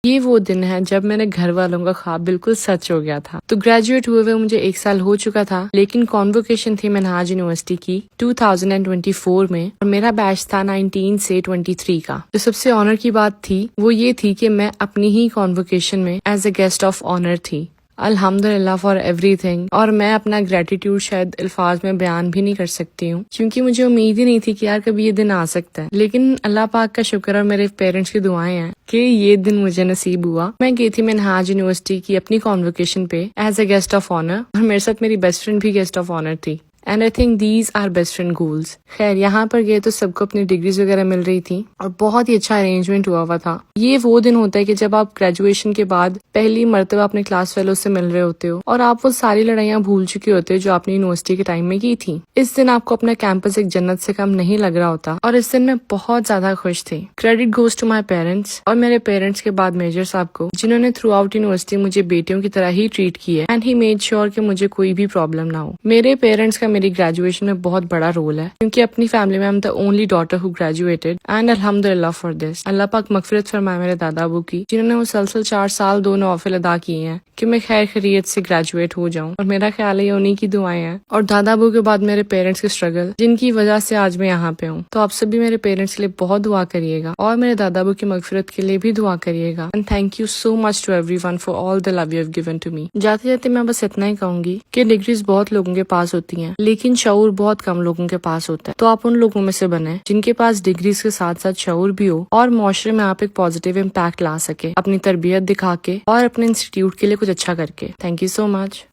یہ وہ دن ہے جب میرے گھر والوں کا خواب بالکل سچ ہو گیا تھا۔ تو گریجویٹ ہوئے ہوئے مجھے 1 سال ہو چکا تھا، لیکن کانووکیشن تھی منہاج یونیورسٹی کی 2024 میں، اور میرا بیچ تھا 19 سے 23 کا۔ جو سب سے آنر کی بات تھی وہ یہ تھی کہ میں اپنی ہی کانووکیشن میں as a guest of honour تھی۔ الحمدللہ فار ایوری تھنگ، اور میں اپنا گریٹیٹیوڈ شاید الفاظ میں بیان بھی نہیں کر سکتی ہوں، کیونکہ مجھے امید ہی نہیں تھی کہ یار کبھی یہ دن آ سکتا ہے، لیکن اللہ پاک کا شکر اور میرے پیرنٹس کی دعائیں ہیں کہ یہ دن مجھے نصیب ہوا۔ میں گئی تھی منہاج یونیورسٹی کی اپنی کانووکیشن پہ as a guest of honour, اور میرے ساتھ میری بیسٹ فرینڈ بھی گیسٹ آف آنر تھی۔ And I think these are best friend goals. خیر یہاں پر گئے تو سب کو اپنی ڈگریز وغیرہ مل رہی تھی اور بہت ہی اچھا ارینجمنٹ ہوا تھا۔ یہ وہ دن ہوتا ہے کہ جب آپ گریجویشن کے بعد پہلی مرتبہ اپنے کلاس فیلو سے مل رہے ہوتے ہو اور آپ وہ ساری لڑائیاں بھول چکے ہوتے ہو جو آپ نے یونیورسٹی کے ٹائم میں کی تھی۔ اس دن آپ کو اپنا کیمپس ایک جنت سے کم نہیں لگ رہا ہوتا، اور اس دن میں بہت زیادہ خوش تھی۔ Credit goes to my parents, اور میرے پیرنٹس کے بعد میجر صاحب کو، جنہوں نے تھرو آؤٹ یونیورسٹی مجھے بیٹیوں کی طرح ہی ٹریٹ کی ہے، اینڈ ہی میڈ شیور کہ مجھے کوئی بھی پرابلم نہ ہو۔ میرے پیرنٹس کا میری گریجویشن میں بہت بڑا رول ہے، کیونکہ اپنی فیملی میں I'm the only daughter who graduated and الحمدللہ for this۔ اللہ پاک مغفرت فرمائے میرے دادا ابو کی، جنہوں نے مسلسل 4 سال 2 نوافل ادا کیے ہیں کہ میں خیر خیریت سے گریجویٹ ہو جاؤں، اور میرا خیال ہے یہ انہی کی دعائیں ہیں، اور دادا ابو کے بعد میرے پیرنٹس کے اسٹرگل، جن کی وجہ سے آج میں یہاں پہ ہوں۔ تو آپ سب بھی میرے پیرنٹس کے لیے بہت دعا کریے گا، اور میرے دادا ابو کی مغفرت کے لیے بھی دعا کریے گا۔ And thank you so much to everyone for all the love you have given to me. جاتے جاتے میں بس اتنا ہی کہوں گی کہ ڈگریز بہت لوگوں کے پاس ہوتی ہیں، لیکن شعور بہت کم لوگوں کے پاس ہوتا ہے۔ تو آپ ان لوگوں میں سے بنیں جن کے پاس ڈگریز کے ساتھ ساتھ شعور بھی ہو، اور معاشرے میں آپ ایک پازیٹیو امپیکٹ لا سکے اپنی تربیت دکھا کے اور اپنے انسٹیٹیوٹ کے لیے کچھ اچھا کر کے۔ Thank you so much.